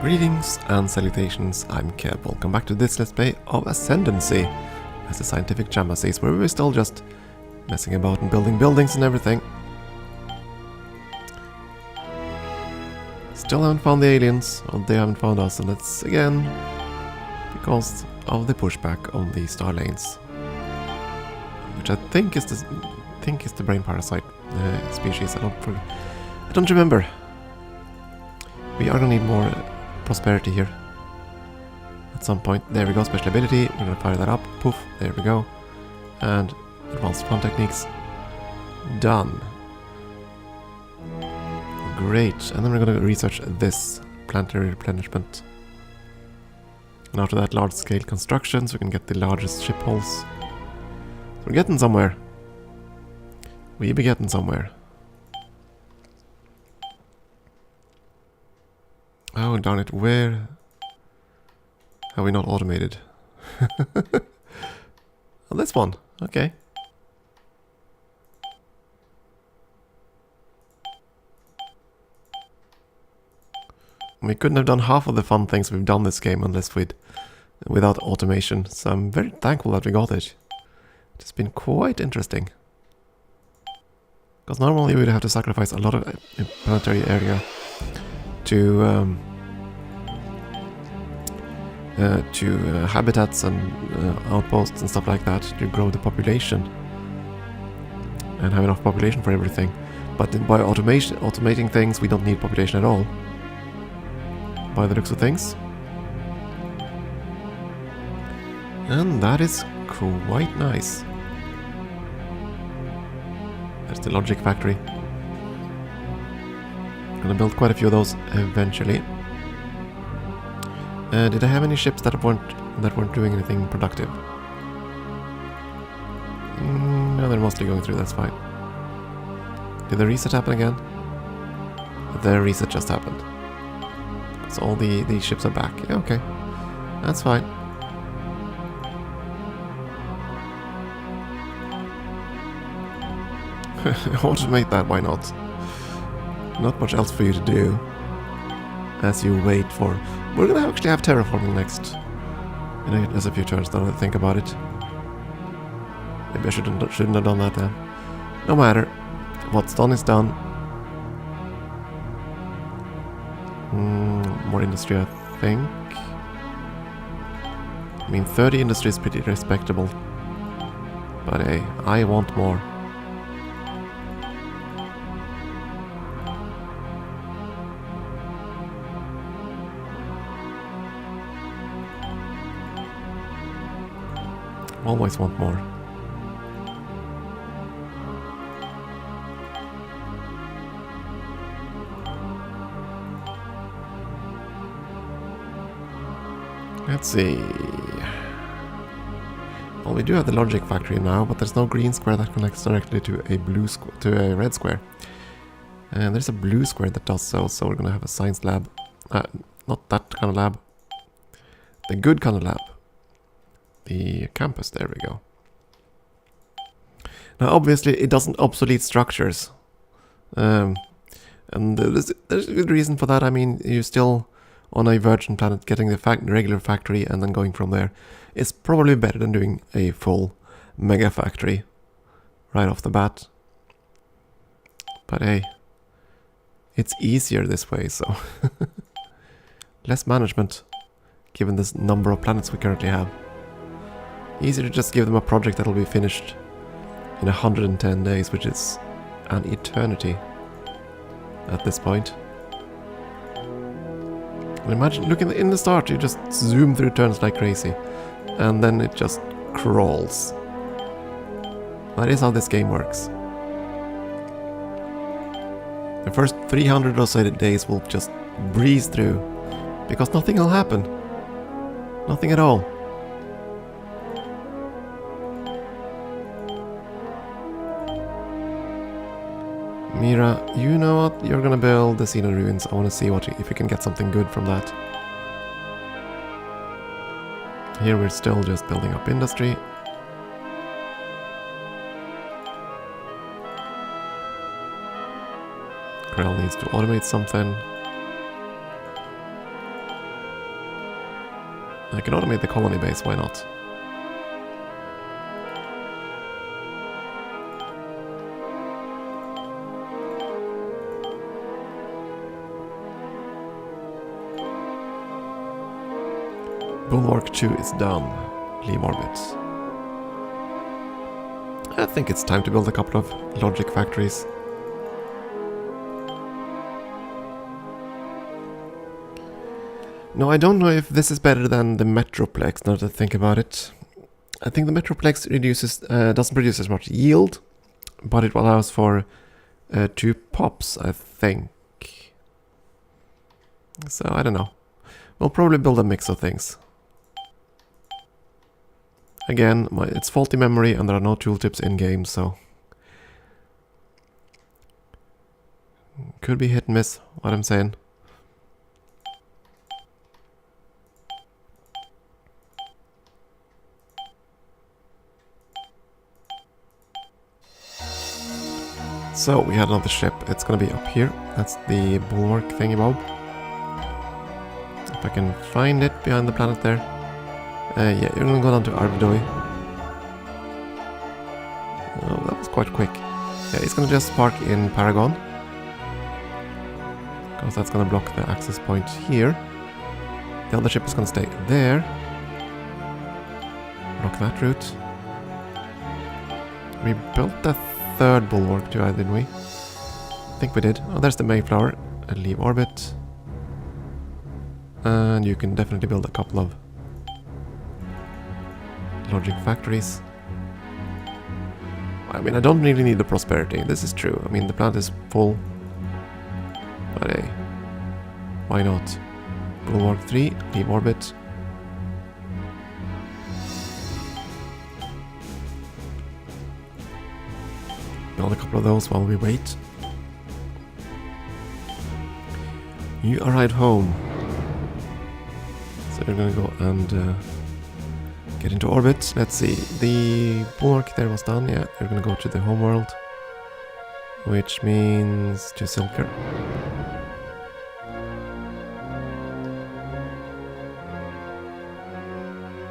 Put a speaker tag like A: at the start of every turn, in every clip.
A: Greetings and salutations, I'm Keb. Welcome back to this Let's Play of Ascendancy as the scientific Chamachies, where we're still just messing about and building buildings and everything. Still haven't found the aliens, or they haven't found us, and it's again because of the pushback on the star lanes, which I think is the brain parasite species. I don't remember. We are gonna need more prosperity here at some point. There we go, special ability. We're gonna fire that up. Poof, there we go. And advanced fun techniques done. Great. And then we're gonna research this planetary replenishment. And after that, large scale constructions. We can get the largest ship hulls. So we're getting somewhere. We be getting somewhere. Oh, darn it, where have we not automated? Oh, this one, okay. We couldn't have done half of the fun things we've done this game unless without automation, so I'm very thankful that we got it. It's been quite interesting. Because normally we'd have to sacrifice a lot of planetary area to habitats and outposts and stuff like that to grow the population and have enough population for everything. But by automating things, we don't need population at all, by the looks of things. And that is quite nice. There's the logic factory. Gonna build quite a few of those eventually. Did I have any ships that weren't doing anything productive? No, they're mostly going through. That's fine. Did the reset happen again? The reset just happened. So all the ships are back. Yeah, okay, that's fine. Automate that. Why not? Not much else for you to do as you wait for... We're gonna actually have terraforming next in just a few turns, now that I think about it. Maybe I shouldn't have done that then. No matter. What's done is done. More industry, I think. I mean, 30 industry is pretty respectable. But hey, I want more. Always want more. Let's see. Well, we do have the logic factory now, but there's no green square that connects directly to a red square. And there's a blue square that does so we're gonna have a science lab. Not that kind of lab. The good kind of lab. The campus, there we go. Now obviously it doesn't obsolete structures. And there's a good reason for that. I mean, you're still on a virgin planet, getting the regular factory and then going from there is probably better than doing a full mega factory right off the bat. But hey, it's easier this way, so less management given this number of planets we currently have. Easier to just give them a project that'll be finished in 110 days, which is an eternity at this point. And imagine, look in the start, you just zoom through turns like crazy, and then it just crawls. That is how this game works. The first 300 or so days will just breeze through, because nothing will happen. Nothing at all. Mira, you know what? You're gonna build the Xena ruins. I want to see if we can get something good from that. Here we're still just building up industry. Krell needs to automate something. I can automate the colony base, why not? Bulwark 2 is done. Leave orbit. I think it's time to build a couple of logic factories. No, I don't know if this is better than the Metroplex, now that I think about it. I think the Metroplex doesn't produce as much yield, but it allows for 2 pops, I think. So, I don't know. We'll probably build a mix of things. Again, it's faulty memory and there are no tooltips in-game, so... Could be hit and miss, what I'm saying. So, we had another ship. It's gonna be up here. That's the bulwark thingy-bob. If I can find it behind the planet there. Yeah, you're gonna go down to Arvidoi. Oh, that was quite quick. Yeah, he's gonna just park in Paragon. Because that's gonna block the access point here. The other ship is gonna stay there. Block that route. We built the 3rd bulwark too, didn't we? I think we did. Oh, there's the Mayflower. And leave orbit. And you can definitely build a couple of logic factories. I mean, I don't really need the prosperity. This is true. I mean, the planet is full. But hey, why not? Bulwark 3, leave orbit. Build a couple of those while we wait. You arrive home. So you're gonna go and get into orbit. Let's see. The bulwark there was done. Yeah, you're gonna go to the homeworld, which means to Silker.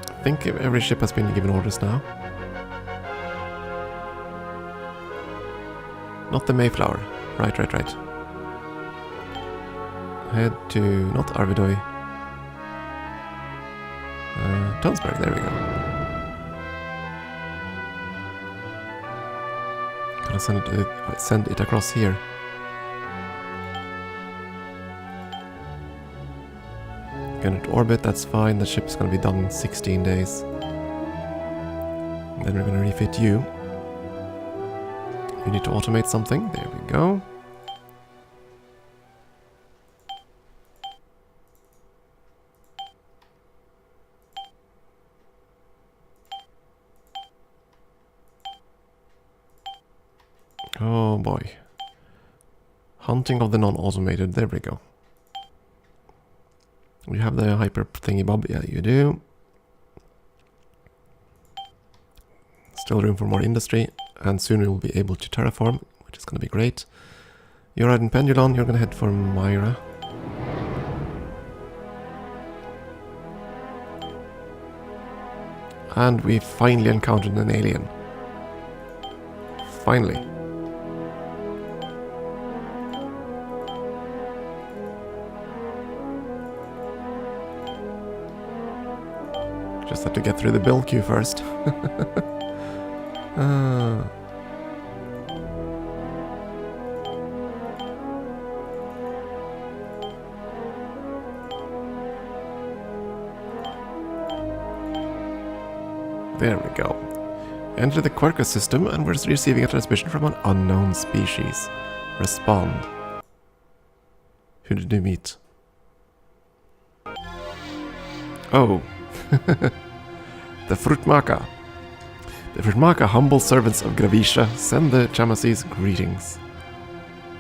A: I think every ship has been given orders now. Not the Mayflower. Right. Head to, not Arvidoi. Tonsberg, there we go. Gonna send it across here. Get into orbit, that's fine. The ship's gonna be done in 16 days. Then we're gonna refit you. You need to automate something. There we go. Oh boy. Hunting of the non-automated. There we go. You have the hyper thingy bob. Yeah, you do. Still room for more industry. And soon we'll be able to terraform, which is going to be great. You're out in Pendulon. You're going to head for Myra. And we finally encountered an alien. Finally. Just have to get through the build queue first. There we go. Enter the Quercus system and we're receiving a transmission from an unknown species. Respond. Who did you meet? Oh. The Fruitmaka. The Fruitmaka, humble servants of Gravisha, send the Chamachies greetings.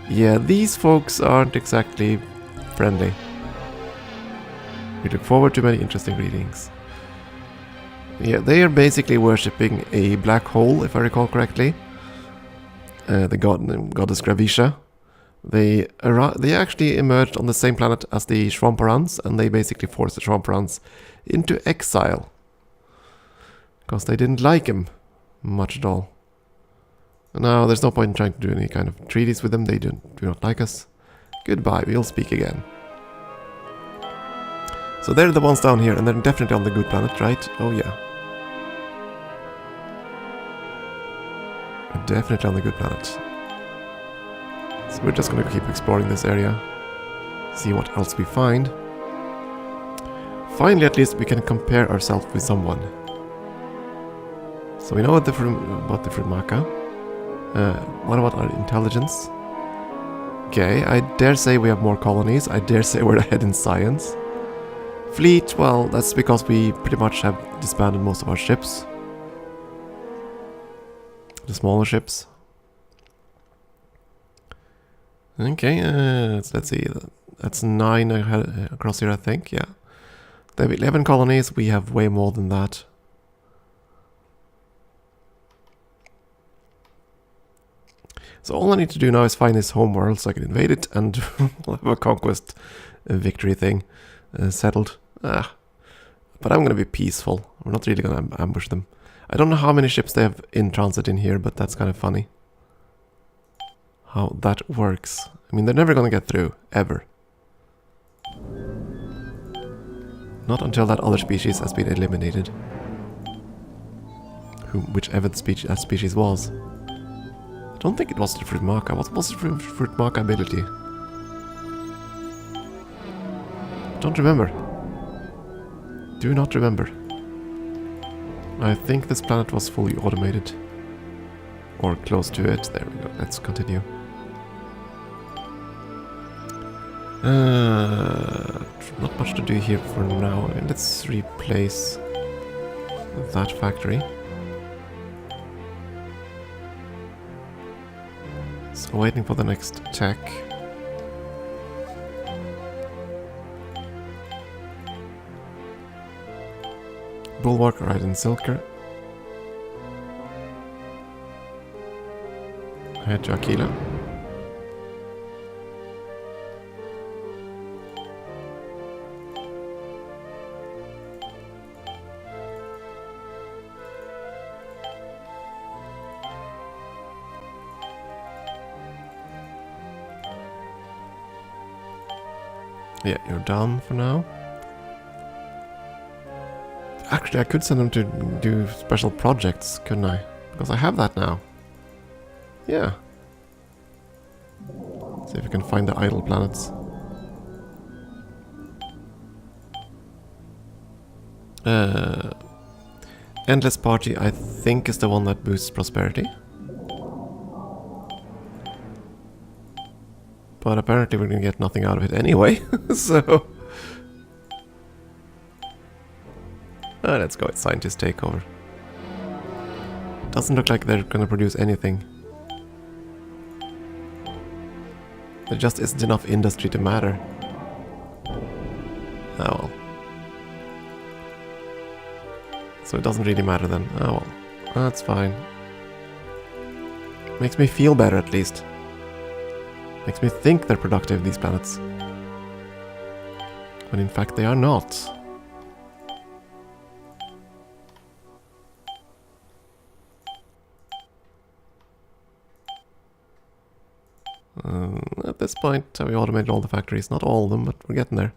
A: Yeah, these folks aren't exactly friendly. We look forward to many interesting greetings. Yeah, they are basically worshipping a black hole, if I recall correctly. The goddess Gravisha. They actually emerged on the same planet as the Schwamperans, and they basically forced the Schwamperans into exile. Because they didn't like him much at all. And now there's no point in trying to do any kind of treaties with them. They do not like us. Goodbye, we'll speak again. So they're the ones down here, and they're definitely on the good planet, right? Oh yeah. They're definitely on the good planet. So we're just gonna keep exploring this area. See what else we find. Finally, at least we can compare ourselves with someone. So we know about the Frumaka. What about our intelligence? Okay, I dare say we have more colonies. I dare say we're ahead in science. Fleet, well, that's because we pretty much have disbanded most of our ships. The smaller ships. Okay, let's see. That's 9 across here, I think, yeah. They have 11 colonies, we have way more than that. So all I need to do now is find this home world so I can invade it and we'll have a conquest victory thing settled. But I'm going to be peaceful. We're not really going to ambush them. I don't know how many ships they have in transit in here, but that's kind of funny. How that works. I mean, they're never going to get through, ever. Not until that other species has been eliminated. Whichever that species was. I don't think it was the Frumaka. What was the Frumaka ability? Don't remember. Do not remember. I think this planet was fully automated. Or close to it. There we go. Let's continue. Not much to do here for now. Let's replace that factory. So waiting for the next tech. Bulwark right in Silker. Head to Aquila. Yeah, you're done for now. Actually, I could send them to do special projects, couldn't I? Because I have that now. Yeah. See if we can find the idle planets. Endless Party, I think, is the one that boosts prosperity. But apparently we're gonna get nothing out of it anyway, so... let's go with Scientist Takeover. Doesn't look like they're gonna produce anything. There just isn't enough industry to matter. Oh well. So it doesn't really matter then. Oh well. That's fine. Makes me feel better at least. Makes me think they're productive, these planets. When in fact they are not. At this point, we automated all the factories. Not all of them, but we're getting there.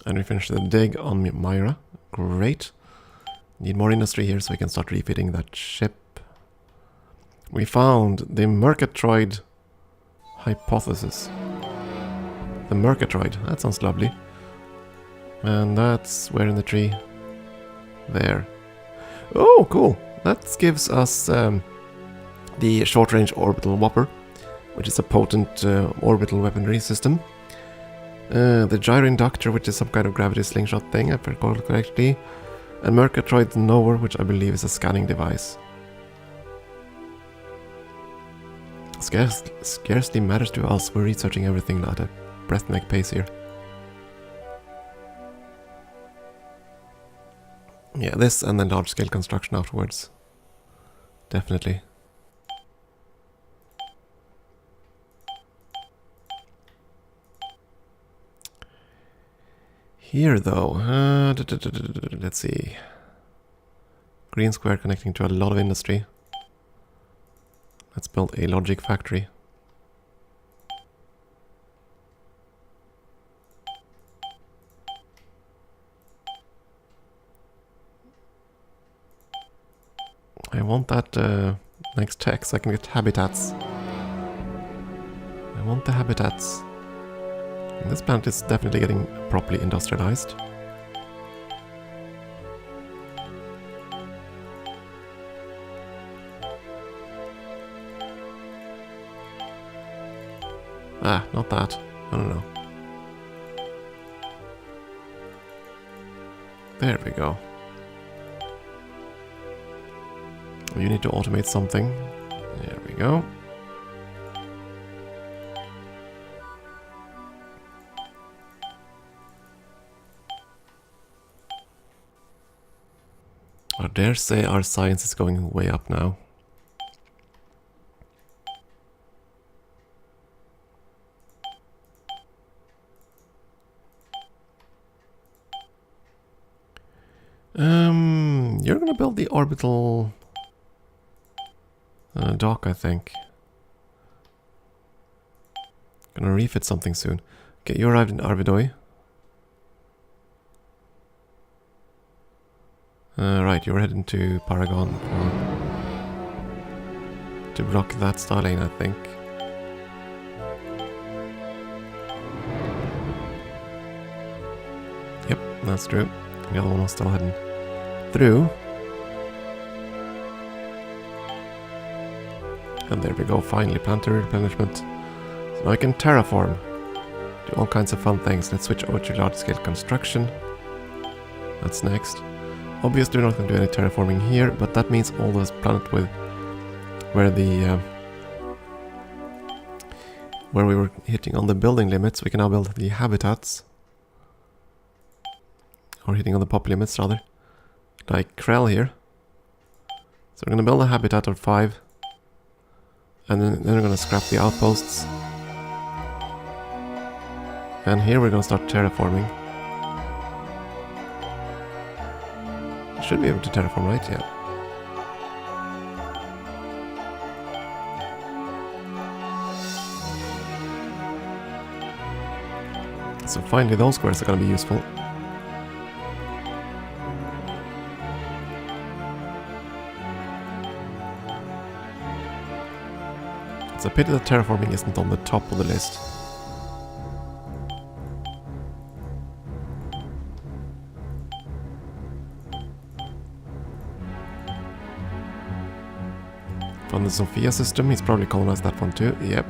A: And we finished the dig on Myra. Great. Need more industry here so we can start refitting that ship. We found the Mercatroid hypothesis. The Mercatroid. That sounds lovely. And that's where in the tree? There. Oh, cool. That gives us the short-range orbital whopper, which is a potent orbital weaponry system. The gyroinductor, which is some kind of gravity slingshot thing, if I recall correctly. And Mercatroid Knower, which I believe is a scanning device. Scarcely matters to us, we're researching everything at a breathtaking pace here. Yeah, this and then large-scale construction afterwards. Definitely. Here, though, let's see. Green square connecting to a lot of industry. Let's build a logic factory. I want that next tech so I can get habitats. I want the habitats. And this planet is definitely getting properly industrialized. Ah, not that. I don't know. There we go. You need to automate something. There we go. I dare say our science is going way up now. You're gonna build the orbital dock, I think. Gonna refit something soon. Okay, you arrived in Arvidoy. Right, you're heading to Paragon to block that star lane, I think. Yep, that's true. The other one was still heading through. And there we go, finally, planetary replenishment. So now I can terraform. Do all kinds of fun things. Let's switch over to large-scale construction. That's next. Obviously we're not going to do any terraforming here, but that means all those planets with where we were hitting on the building limits, we can now build the habitats. Or hitting on the pop limits, rather. Like Krell here. So we're going to build a habitat of 5. And then we're going to scrap the outposts. And here we're going to start terraforming. Should be able to terraform, right? Yeah. So finally those squares are going to be useful. It's a pity that terraforming isn't on the top of the list. From the Sophia system, he's probably colonized that one too. Yep.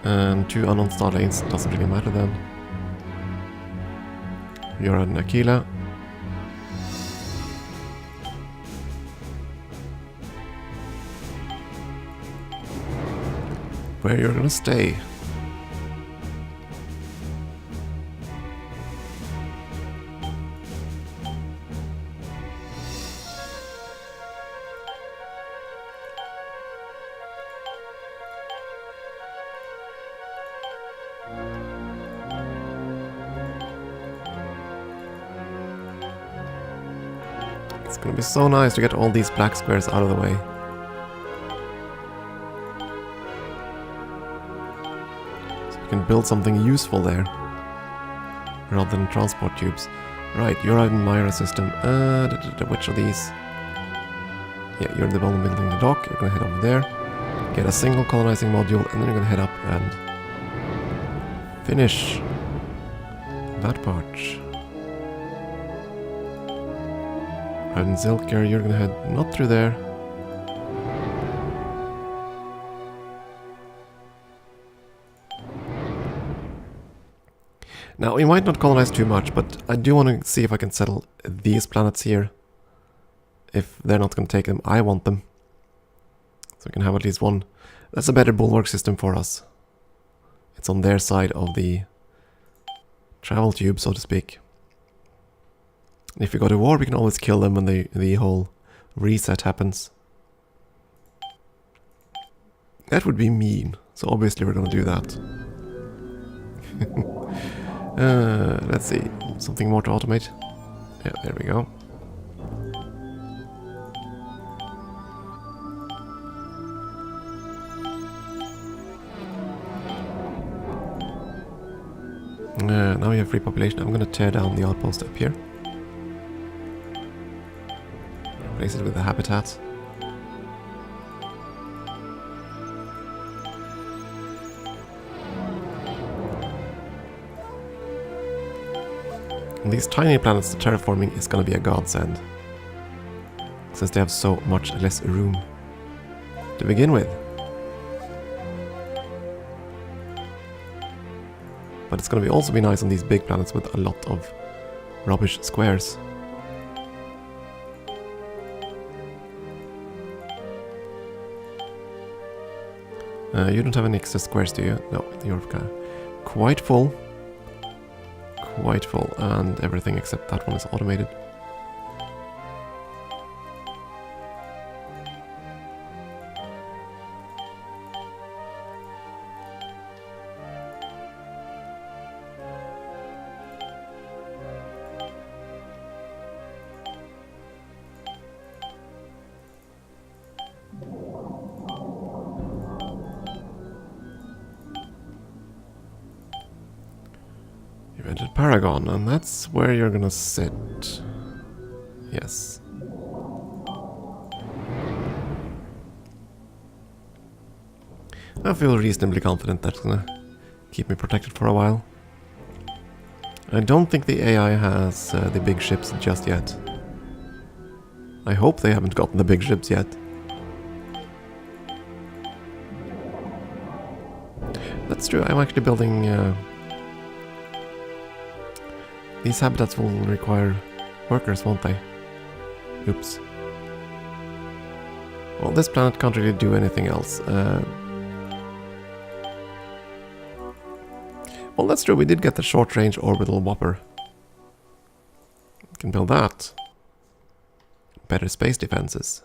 A: And 2 unknown star lanes, doesn't really matter then. You're at Aquila. Where you're gonna stay. It's gonna be so nice to get all these black squares out of the way. So you can build something useful there. Rather than transport tubes. Right, you're out in Myra system. Which of these? Yeah, you're the one building the dock. You're gonna head over there. Get a single colonizing module, and then you're gonna head up and finish that part. Out in Zilker, you're gonna head not through there. Now, we might not colonize too much, but I do want to see if I can settle these planets here. If they're not going to take them, I want them. So we can have at least one. That's a better bulwark system for us. It's on their side of the travel tube, so to speak. And if we go to war, we can always kill them when the whole reset happens. That would be mean, so obviously we're gonna do that. Let's see, something more to automate. Yeah, there we go. Now we have free population. I'm gonna tear down the outpost up here. Replace it with a habitat. And these tiny planets, the terraforming is gonna be a godsend, since they have so much less room to begin with. But it's gonna also be nice on these big planets with a lot of rubbish squares. You don't have any extra squares, do you? No, you're quite full. Quite full, and everything except that one is automated. You've entered Paragon, and that's where you're gonna sit. Yes. I feel reasonably confident that's gonna keep me protected for a while. I don't think the AI has the big ships just yet. I hope they haven't gotten the big ships yet. That's true, I'm actually building... these habitats will require workers, won't they? Oops. Well, this planet can't really do anything else. Well, that's true, we did get the short-range orbital whopper. We can build that. Better space defenses.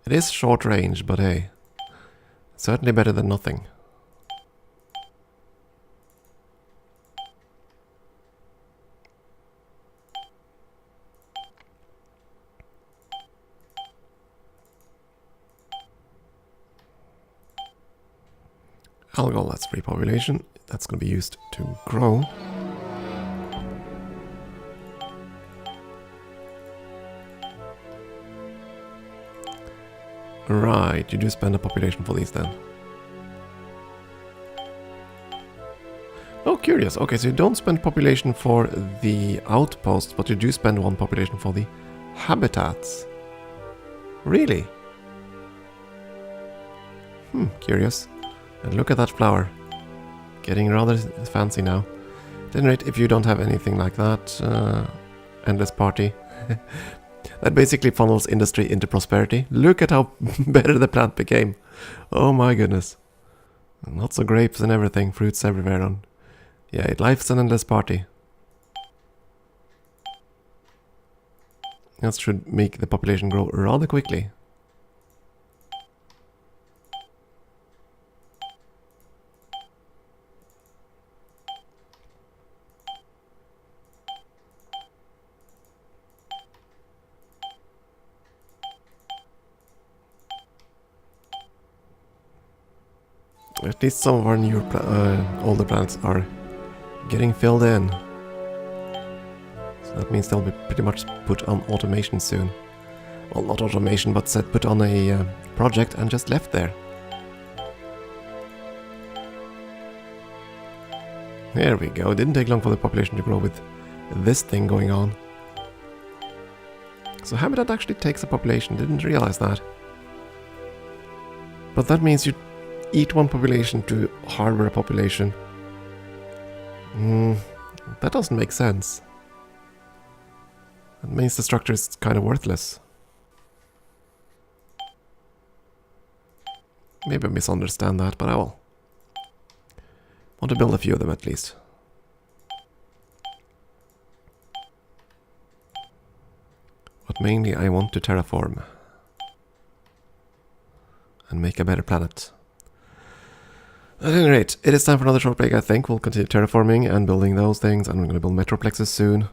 A: It is short-range, but hey. Certainly better than nothing. Algal, that's free population. That's going to be used to grow. Right, you do spend a population for these then. Oh, curious. Okay, so you don't spend population for the outposts, but you do spend one population for the habitats. Really? Curious. And look at that flower. Getting rather fancy now. Generate if you don't have anything like that. Endless party. That basically funnels industry into prosperity. Look at how better the plant became. Oh my goodness. Lots of grapes and everything. Fruits everywhere. And yeah, life's an endless party. That should make the population grow rather quickly. At least some of our newer, older planets are getting filled in. So that means they'll be pretty much put on automation soon. Well, not automation, but said put on a project and just left there. There we go. It didn't take long for the population to grow with this thing going on. So habitat actually takes a population. Didn't realize that. But that means you eat one population to harbor a population. That doesn't make sense. That means the structure is kind of worthless. Maybe I misunderstand that, but I will. Want to build a few of them at least. But mainly I want to terraform. And make a better planet. At any rate, it is time for another short break, I think. We'll continue terraforming and building those things, and we're going to build metroplexes soon.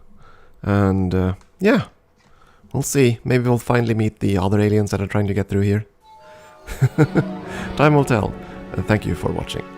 A: And, yeah. We'll see. Maybe we'll finally meet the other aliens that are trying to get through here. Time will tell. And thank you for watching.